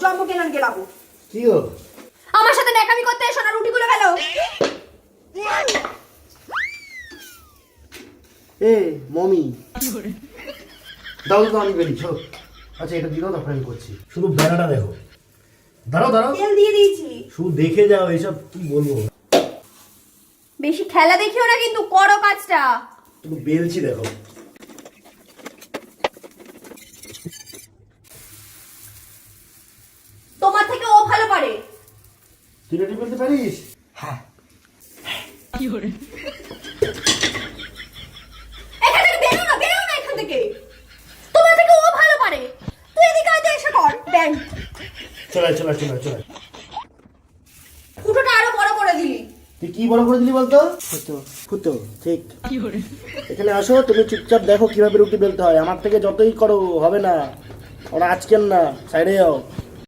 জম্ম গেলান গেলাবো। কি গো? আমার সাথে ন্যাকামি করতে এসো না, রুটিগুলো গেলো। এ মমি দাও তো, আমি বেরিয়েছ। আচ্ছা এটা দিও, তারপরে আমি করছি। শুধু বেড়াটা দেখো। দাঁড়াও দাঁড়াও, তেল দিয়ে দিয়েছি। শুধু দেখে যাও, এইসব কি বলবো। বেশি খেলা দেখিও না কিন্তু, করো কাজটা। শুধু বেলছি দেখো। তোমার থেকে ও ভালো পারে। তুই রুটি বেলতে পারিস? হ্যাঁ। এখান থেকে বেরো না, বেরো না এখান থেকে। তোমার থেকে ও ভালো পারে। তুই এদিকে আয়, এসে কর। ব্যাং চলে চলে চলে চলে। ফুটোটা আরো বড় করে দিলি। তুই কি বড় করে দিলি বলতো? ফুটো ফুটো, ঠিক। এখানে আসো, তুমি চুপচাপ দেখো কিভাবে রুটি বেলতে হয়। আমার থেকে যতই করো হবে না। ওরা আজকের না, সাইডে যাও।